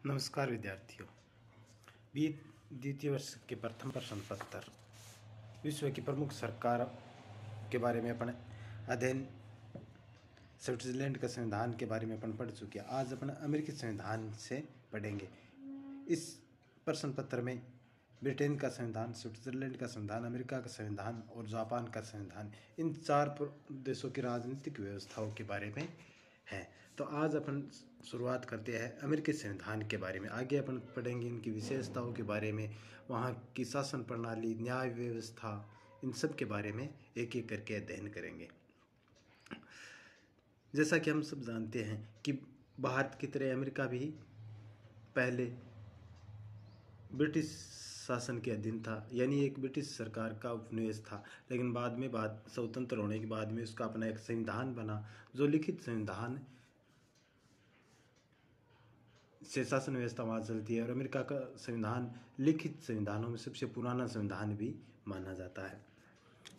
नमस्कार विद्यार्थियों। बी द्वितीय वर्ष के प्रथम प्रश्न पत्र विश्व की प्रमुख सरकार के बारे में अपन अध्ययन स्विट्जरलैंड का संविधान के बारे में अपन पढ़ चुके हैं। आज अपन अमेरिकी संविधान से पढ़ेंगे। इस प्रश्न पत्र में ब्रिटेन का संविधान, स्विट्जरलैंड का संविधान, अमेरिका का संविधान और जापान का संविधान, इन चार देशों की राजनीतिक व्यवस्थाओं के बारे में है। तो आज अपन शुरुआत करते हैं अमेरिकी संविधान के बारे में। आगे अपन पढ़ेंगे इनकी विशेषताओं के बारे में, वहाँ की शासन प्रणाली, न्याय व्यवस्था, इन सब के बारे में एक एक करके अध्ययन करेंगे। जैसा कि हम सब जानते हैं कि भारत की तरह अमेरिका भी पहले ब्रिटिश शासन के अधीन था, यानी एक ब्रिटिश सरकार का उपनिवेश था। लेकिन बाद में स्वतंत्र होने के बाद में उसका अपना एक संविधान बना, जो लिखित संविधान से शासन व्यवस्था वहाँ चलती है। और अमेरिका का संविधान लिखित संविधानों में सबसे पुराना संविधान भी माना जाता है।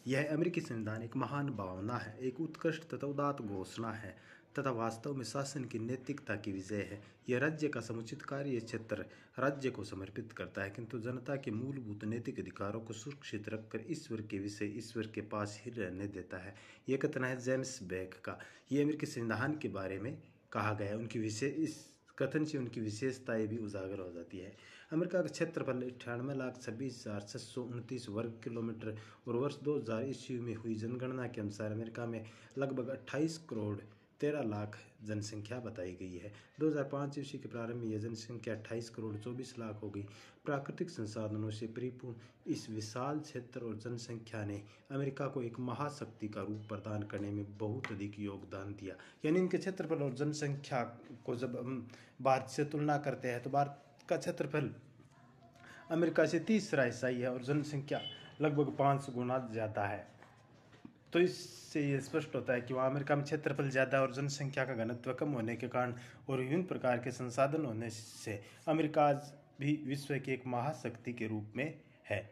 यह अमेरिकी संविधान एक महान भावना है, एक उत्कृष्ट तथा उदात्त घोषणा है तथा वास्तव में शासन की नैतिकता की विजय है। यह राज्य का समुचित कार्य क्षेत्र राज्य को समर्पित करता है, किंतु जनता के मूलभूत नैतिक अधिकारों को सुरक्षित रखकर ईश्वर के विषय ईश्वर के पास ही रहने देता है। यह कथन है जेम्स बेक का। ये अमेरिकी संविधान के बारे में कहा गया है। उनकी इस कथन से उनकी विशेषताएं भी उजागर हो जाती है। अमेरिका का क्षेत्रफल 98,26,629 वर्ग किलोमीटर और वर्ष 2000 ईस्वी में हुई जनगणना के अनुसार अमेरिका में लगभग 28 करोड़ 13 लाख जनसंख्या बताई गई है। 2005 ईस्वी के प्रारंभ में यह जनसंख्या 28 करोड़ 24 लाख हो गई। प्राकृतिक संसाधनों से परिपूर्ण इस विशाल क्षेत्र और जनसंख्या ने अमेरिका को एक महाशक्ति का रूप प्रदान करने में बहुत अधिक योगदान दिया। यानी इनके क्षेत्रफल और जनसंख्या को जब हम भारत से तुलना करते हैं तो भारत का क्षेत्रफल अमेरिका से तीसरा हिस्सा ही है और जनसंख्या लगभग 5 गुना ज़्यादा है। तो इससे ये स्पष्ट होता है कि वहाँ अमेरिका में क्षेत्रफल ज़्यादा और जनसंख्या का घनत्व कम होने के कारण और विभिन्न प्रकार के संसाधन होने से अमेरिका आज भी विश्व की एक महाशक्ति के रूप में है।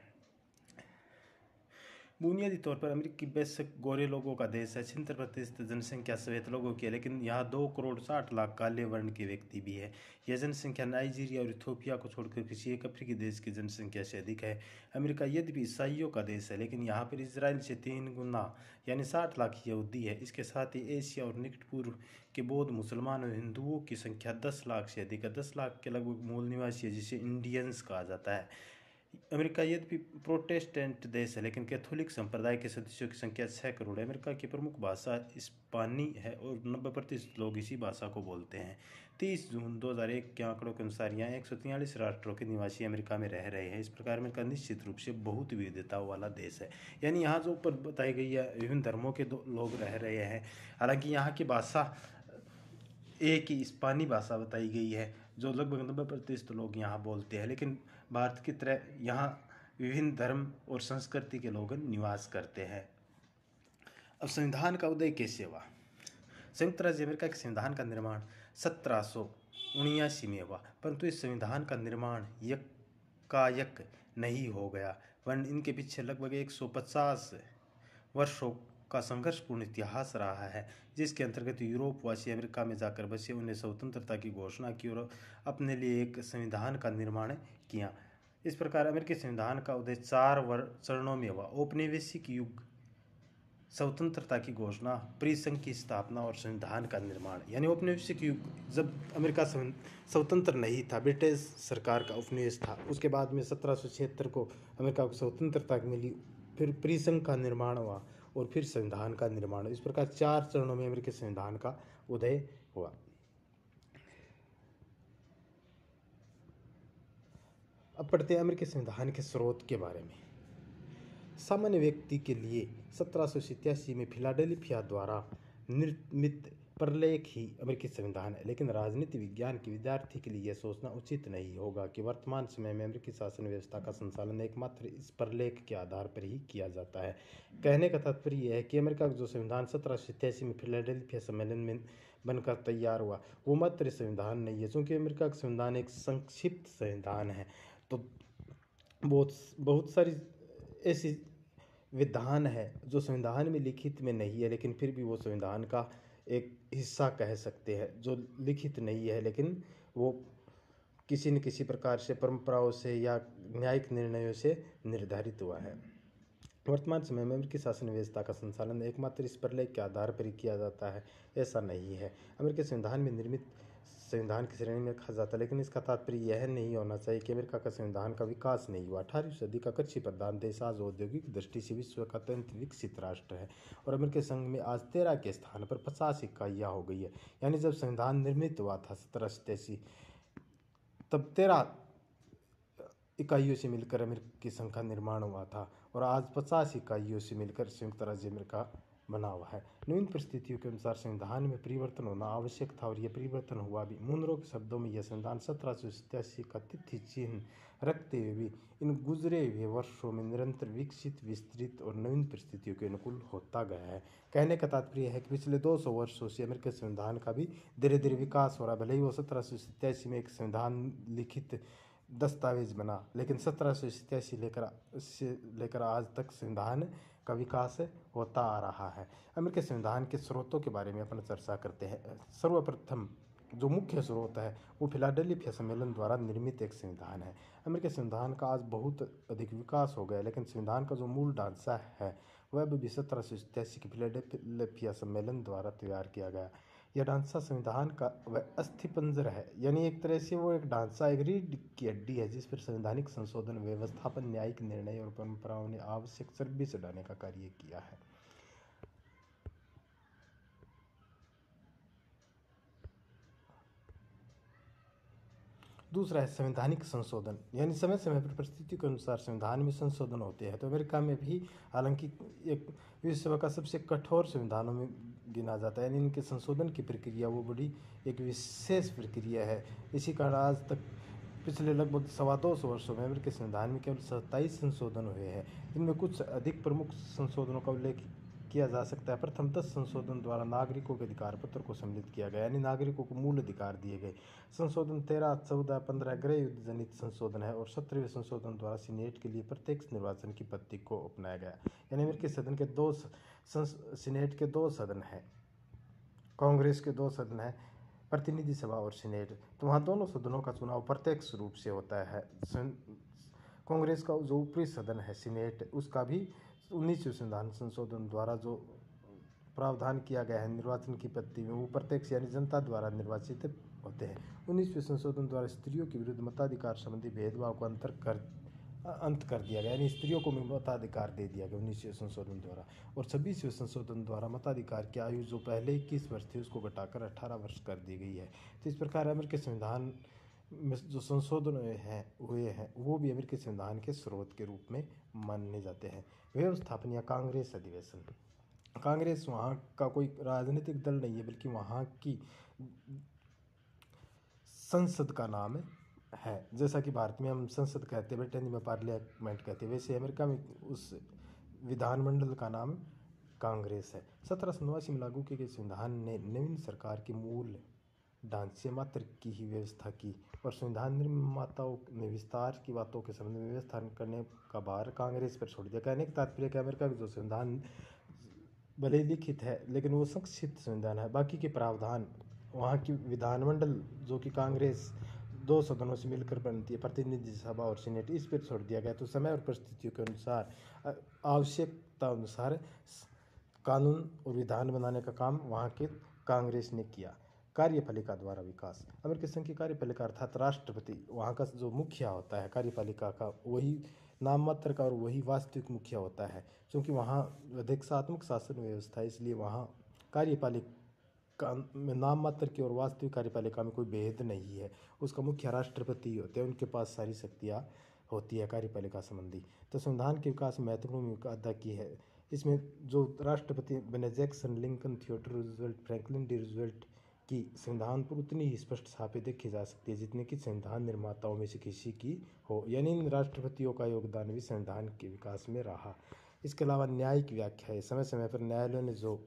बुनियादी तौर पर अमेरिकी बेशक गोरे लोगों का देश है। 76% जनसंख्या श्वेत लोगों की है, लेकिन यहाँ 2 करोड़ 60 लाख काले वर्ण के व्यक्ति भी है। यह जनसंख्या नाइजीरिया और इथियोपिया को छोड़कर किसी एक अफ्रीकी देश की जनसंख्या से अधिक है। अमेरिका यद्यपि ईसाइयों का देश है, लेकिन यहाँ पर इसराइल से 3 गुना यानी 60 लाख यहूदी है। इसके साथ ही एशिया और निकट पूर्व के बौद्ध, मुसलमान और हिंदुओं की संख्या 10 लाख से अधिक है। 10 लाख के लगभग मूल निवासी है, जिसे इंडियंस कहा जाता है। अमेरिका यद्यपि प्रोटेस्टेंट देश है, लेकिन कैथोलिक संप्रदाय के सदस्यों की संख्या 6 करोड़ है। अमेरिका की प्रमुख भाषा स्पेनी है और 90% लोग इसी भाषा को बोलते हैं। 30 जून 2001 के आंकड़ों के अनुसार यहाँ 143 राष्ट्रों के निवासी अमेरिका में रह रहे हैं। इस प्रकार अमेरिका निश्चित रूप से बहुत विविधताओं वाला देश है। यानी यहाँ जो ऊपर बताई गई है विभिन्न धर्मों के लोग रह रहे हैं। हालांकि यहाँ की भाषा एक ही स्पेनी भाषा बताई गई है, जो लगभग 90% लोग यहाँ बोलते हैं। लेकिन भारत की तरह यहाँ विभिन्न धर्म और संस्कृति के लोग निवास करते हैं। अब संविधान का उदय कैसे हुआ? संयुक्त राज्य अमेरिका के संविधान का निर्माण 1779 में हुआ, परंतु इस संविधान का निर्माण यकायक नहीं हो गया, वरन इनके पीछे लगभग 150 वर्षों का संघर्षपूर्ण इतिहास रहा है, जिसके अंतर्गत यूरोपवासी अमेरिका में जाकर बसे, उन्हें स्वतंत्रता की घोषणा की और अपने लिए एक संविधान का निर्माण किया। इस प्रकार अमेरिकी संविधान का उदय 4 चरणों में हुआ। औपनिवेशिक युग, स्वतंत्रता की घोषणा, परिसंघ की स्थापना और संविधान का निर्माण। यानी औपनिवेशिक युग जब अमेरिका स्वतंत्र नहीं था, ब्रिटिश सरकार का उपनिवेश था। उसके बाद में 1776 को अमेरिका को स्वतंत्रता मिली, फिर परिसंघ का निर्माण हुआ और फिर संविधान का निर्माण। इस प्रकार 4 चरणों में अमेरिकी संविधान का उदय हुआ। अब पढ़ते हैं अमेरिकी संविधान के स्रोत के बारे में। सामान्य व्यक्ति के लिए 1787 में फिलाडेल्फिया द्वारा निर्मित प्रलेख ही अमेरिकी संविधान है, लेकिन राजनीति विज्ञान के विद्यार्थी के लिए यह सोचना उचित नहीं होगा कि वर्तमान समय में अमेरिकी शासन व्यवस्था का संचालन एकमात्र इस प्रलेख के आधार पर ही किया जाता है। कहने का तात्पर्य यह है कि अमेरिका का जो संविधान 1787 में फिलाडेल्फिया सम्मेलन में बनकर तैयार हुआ, वो मात्र संविधान नहीं है। चूँकि अमेरिका का संविधान एक संक्षिप्त संविधान है, तो बहुत सारी ऐसी विधान है जो संविधान में लिखित में नहीं है, लेकिन फिर भी वो संविधान का एक हिस्सा कह सकते हैं, जो लिखित नहीं है लेकिन वो किसी न किसी प्रकार से परंपराओं से या न्यायिक निर्णयों से निर्धारित हुआ है। वर्तमान समय में अमेरिकी शासन व्यवस्था का संचालन एकमात्र इस प्रलेख के आधार पर ही किया जाता है, ऐसा नहीं है। अमेरिकी संविधान में निर्मित संविधान की श्रेणी में रखा जाता है, लेकिन इसका तात्पर्य यह नहीं होना चाहिए कि अमेरिका का संविधान का विकास नहीं हुआ। 18वीं सदी का कृषि प्रधान देश आज औद्योगिक दृष्टि से विश्व का अत्यंत विकसित राष्ट्र है और अमेरिकी संघ में आज 13 के स्थान पर 50 इकाइयाँ हो गई है। यानी जब संविधान निर्मित हुआ था 1787, तब 13 इकाइयों से मिलकर अमेरिकी संघ का निर्माण हुआ था और आज 50 इकाइयों से मिलकर संयुक्त राज्य अमेरिका बना हुआ है। नवीन परिस्थितियों के अनुसार संविधान में परिवर्तन होना आवश्यक था और यह परिवर्तन हुआ भी। मुनरो के शब्दों में यह संविधान 1787 का तिथि चिन्ह रखते हुए भी इन गुजरे हुए वर्षों में निरंतर विकसित, विस्तृत और नवीन परिस्थितियों के अनुकूल होता गया है। कहने का तात्पर्य है कि पिछले 200 वर्षों से अमेरिकी संविधान का भी धीरे धीरे विकास हो रहा है। भले ही वो 1787 में एक संविधान लिखित दस्तावेज बना, लेकिन 1787 से लेकर आज तक संविधान का विकास होता आ रहा है। अमेरिकी संविधान के स्रोतों के बारे में अपन चर्चा करते हैं। सर्वप्रथम जो मुख्य स्रोत है वो फिलाडेल्फिया सम्मेलन द्वारा निर्मित एक संविधान है। अमेरिकी संविधान का आज बहुत अधिक विकास हो गया, लेकिन संविधान का जो मूल ढांचा है वह भी 1787 के फिलाडेल्फिया सम्मेलन द्वारा तैयार किया गया। यह ढांचा संविधान का वह अस्थिपंजर है, यानी एक तरह से वो एक ढांचा, एक रीढ़ की हड्डी है जिस पर संवैधानिक संशोधन, व्यवस्थापन, न्यायिक निर्णय और परंपराओं ने आवश्यक चर्बी चढ़ाने का कार्य किया है। दूसरा है संवैधानिक संशोधन, यानी समय समय पर परिस्थिति के अनुसार संविधान में संशोधन होते हैं। तो अमेरिका में भी हालांकि एक विश्व का सबसे कठोर संविधानों में गिना जाता है, यानी इनके संशोधन की प्रक्रिया वो बड़ी एक विशेष प्रक्रिया है। इसी कारण आज तक पिछले लगभग 225 वर्षों में अमेरिकी संविधान में केवल 27 संशोधन हुए हैं। इनमें कुछ अधिक प्रमुख संशोधनों का उल्लेख किया जा सकता है। प्रथम 10 संशोधन द्वारा नागरिकों के अधिकार पत्र को सम्मिलित किया गया, यानी नागरिकों को मूल अधिकार दिए गए। संशोधन 13, 14, 15 गृह युद्ध जनित संशोधन है और 17वें संशोधन द्वारा सीनेट के लिए प्रत्यक्ष निर्वाचन की पद्धति को अपनाया गया। यानी अमेरिकी सदन के सीनेट के 2 सदन हैं, कांग्रेस के 2 सदन हैं, प्रतिनिधि सभा और सीनेट। तो वहाँ दोनों सदनों का चुनाव प्रत्यक्ष रूप से होता है। कांग्रेस का जो ऊपरी सदन है सीनेट, उसका भी 19वें संविधान संशोधन द्वारा जो प्रावधान किया गया है निर्वाचन की पद्धति में, वो प्रत्यक्ष यानी जनता द्वारा निर्वाचित होते हैं। 19वें संशोधन द्वारा स्त्रियों के विरुद्ध मताधिकार संबंधी भेदभाव को अंत कर दिया गया, यानी स्त्रियों को भी मताधिकार दे दिया गया 19वें संशोधन द्वारा। और 26वें संशोधन द्वारा मताधिकार की आयु जो पहले 21 वर्ष थी उसको घटाकर 18 वर्ष कर दी गई है। तो इस प्रकार अमेरिकी संविधान में जो संशोधन हुए हैं वो भी अमेरिकी संविधान के स्रोत के रूप में माने जाते हैं। व्यवस्थापन या कांग्रेस अधिवेशन, कांग्रेस वहाँ का कोई राजनीतिक दल नहीं है, बल्कि वहाँ की संसद का नाम है। जैसा कि भारत में हम संसद कहते हैं, ब्रिटेन में पार्लियामेंट कहते हैं, वैसे अमेरिका में उस विधानमंडल का नाम कांग्रेस है। 1789 में लागू किए गए संविधान ने नवीन सरकार के मूल ढांचे मात्र की ही व्यवस्था की और संविधान निर्माताओं ने विस्तार की बातों के संबंध में व्यवस्था करने का भार कांग्रेस पर छोड़ दिया। कहने का तात्पर्य कि अमेरिका का जो संविधान भले लिखित है लेकिन वो संक्षिप्त संविधान है। बाकी के प्रावधान वहाँ की विधानमंडल जो कि कांग्रेस 2 सदनों से मिलकर बनती है, प्रतिनिधि सभा और सीनेट, इस पर छोड़ दिया गया। तो समय और परिस्थितियों के अनुसार आवश्यकता अनुसार कानून और विधान बनाने का काम वहाँ के कांग्रेस ने किया। कार्यपालिका द्वारा विकास, अमेरिकी संघ की कार्यपालिका अर्थात राष्ट्रपति वहाँ का जो मुखिया होता है कार्यपालिका का, वही नाम मात्र का और वही वास्तविक मुखिया होता है। क्योंकि वहाँ अध्यक्षात्मक शासन व्यवस्था है, इसलिए वहाँ कार्यपालिका में नाम मात्र की और वास्तविक कार्यपालिका में कोई भेद नहीं है। उसका मुखिया राष्ट्रपति होते हैं, उनके पास सारी शक्तियाँ होती है कार्यपालिका संबंधी। तो संविधान के विकास में महत्वपूर्ण भूमिका अदा की है। इसमें जो राष्ट्रपति बने Jackson, Lincoln, Theodore Roosevelt, Franklin D Roosevelt की संविधान पर उतनी ही स्पष्ट छापें देखी जा सकती है जितने कि संविधान निर्माताओं में से किसी की हो, यानी इन राष्ट्रपतियों का योगदान भी संविधान के विकास में रहा। इसके अलावा न्यायिक व्याख्या है, समय समय पर न्यायालयों ने जो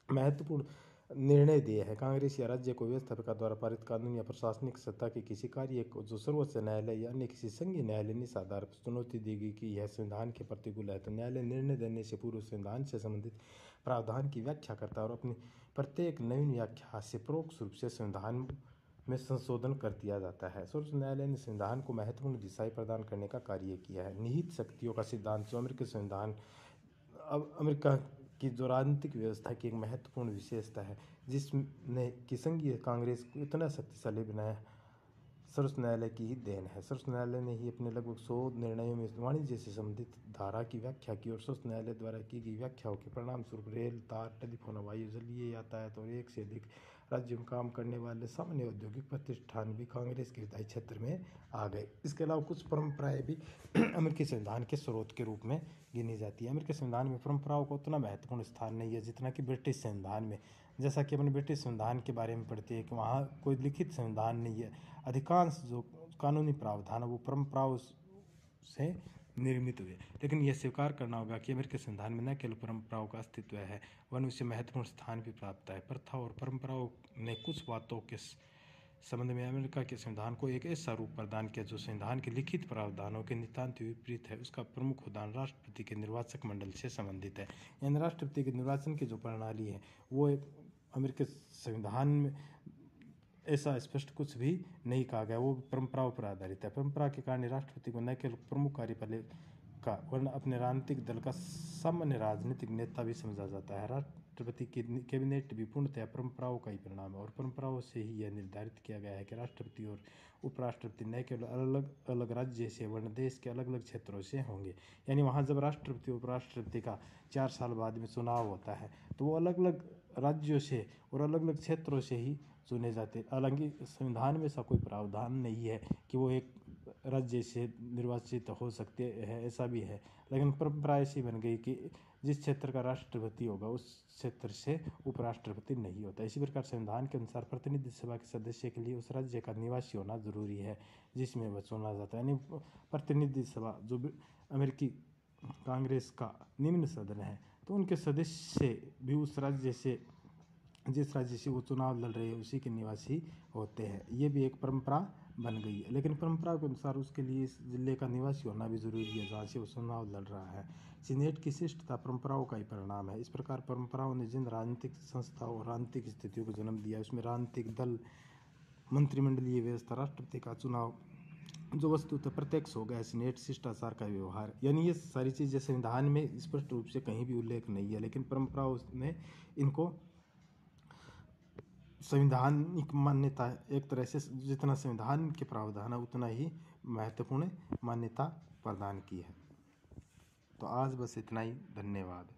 महत्वपूर्ण निर्णय दिए हैं। कांग्रेस या राज्य को व्यवस्थापिका द्वारा पारित कानून या प्रशासनिक सत्ता के किसी कार्य को जो सर्वोच्च न्यायालय या अन्य किसी संघीय न्यायालय ने इस आधार पर चुनौती दी गई कि यह संविधान के प्रतिकूल है, तो न्यायालय निर्णय देने से पूर्व संविधान से संबंधित प्रावधान की व्याख्या करता है और अपनी प्रत्येक नवीन व्याख्या से परोक्ष रूप से संविधान में संशोधन कर दिया जाता है। सर्वोच्च न्यायालय ने संविधान को महत्वपूर्ण दिशाएं प्रदान करने का कार्य किया है। निहित शक्तियों का सिद्धांत जो अमेरिकी संविधान अब अमेरिका की जो राजनीतिक व्यवस्था की एक महत्वपूर्ण विशेषता है, जिसने कि संघीय कांग्रेस को इतना शक्तिशाली बनाया, सर्वोच्च न्यायालय की ही देन है। सर्वोच्च न्यायालय ने ही अपने लगभग 100 निर्णयों में वाणिज्य से संबंधित धारा की व्याख्या की और सर्वोच्च न्यायालय द्वारा की गई व्याख्याओं के परिणाम स्वरूप रेल, तार, टेलीफोन, हवाई, जलीय यातायात और एक से अधिक राज्यों में काम करने वाले सामान्य औद्योगिक प्रतिष्ठान भी कांग्रेस के विधायी क्षेत्र में आ गए। इसके अलावा कुछ परंपराएं भी अमेरिकी संविधान के स्रोत के रूप में गिनी जाती है। अमेरिकी संविधान में परंपराओं को उतना महत्वपूर्ण स्थान नहीं है जितना कि ब्रिटिश संविधान में। जैसा कि अपने ब्रिटिश संविधान के बारे में पढ़ते हैं कि वहाँ कोई लिखित संविधान नहीं है, अधिकांश जो कानूनी प्रावधान है वो परंपराओं से निर्मित हुए। लेकिन यह स्वीकार करना होगा कि अमेरिकी संविधान में न केवल परंपराओं का अस्तित्व है, वन उसे महत्वपूर्ण स्थान भी प्राप्त है। प्रथा और परंपराओं ने कुछ बातों के संबंध में अमेरिका के संविधान को एक ऐसा रूप प्रदान किया जो संविधान के लिखित प्रावधानों के नितांत विपरीत है। उसका प्रमुख उदाहरण राष्ट्रपति के निर्वाचक मंडल से संबंधित है। यानी राष्ट्रपति के निर्वाचन की जो प्रणाली है वो एक अमेरिकी संविधान में ऐसा स्पष्ट कुछ भी नहीं कहा गया, वो परंपराओं पर आधारित है। परंपरा के कारण राष्ट्रपति को न केवल प्रमुख कार्यपालिका वरन अपने राजनीतिक दल का सामान्य राजनीतिक नेता भी समझा जाता है। राष्ट्रपति की कैबिनेट भी पूर्णतः परंपराओं का ही परिणाम है और परंपराओं से ही यह निर्धारित किया गया है कि राष्ट्रपति और उपराष्ट्रपति न केवल अलग अलग राज्य से वरन देश के अलग अलग क्षेत्रों से होंगे। यानी वहाँ जब राष्ट्रपति उपराष्ट्रपति का 4 साल बाद में चुनाव होता है तो वो अलग अलग राज्यों से और अलग अलग क्षेत्रों से ही चुने जाते। हालांकि संविधान में ऐसा कोई प्रावधान नहीं है कि वो एक राज्य से निर्वाचित हो सकते हैं, ऐसा भी है। लेकिन परंपरा ऐसी बन गई कि जिस क्षेत्र का राष्ट्रपति होगा उस क्षेत्र से उपराष्ट्रपति नहीं होता। इसी प्रकार संविधान के अनुसार प्रतिनिधि सभा के सदस्य के लिए उस राज्य का निवासी होना जरूरी है जिसमें वह चुना जाता है। यानी प्रतिनिधि सभा जो अमेरिकी कांग्रेस का निम्न सदन है तो उनके सदस्य भी उस राज्य से, जिस राज्य से वो चुनाव लड़ रहे हैं उसी के निवासी होते हैं। ये भी एक परंपरा बन गई है। लेकिन परंपरा के अनुसार उसके लिए इस जिले का निवासी होना भी जरूरी है जहाँ से वो चुनाव लड़ रहा है। सीनेट की शिष्टता परंपराओं का ही परिणाम है। इस प्रकार परंपराओं ने जिन राजनीतिक संस्थाओं और राजनीतिक स्थितियों को जन्म दिया उसमें राजनीतिक दल, मंत्रिमंडलीय व्यवस्था, राष्ट्रपति का चुनाव जो वस्तुतः प्रत्यक्ष हो गया, सीनेट, शिष्टाचार का व्यवहार, यानी ये सारी चीज़ें संविधान में स्पष्ट रूप से कहीं भी उल्लेख नहीं है। लेकिन परंपराओं ने इनको संवैधानिक मान्यता एक तरह से जितना संविधान के प्रावधान है उतना ही महत्वपूर्ण मान्यता प्रदान की है। तो आज बस इतना ही। धन्यवाद।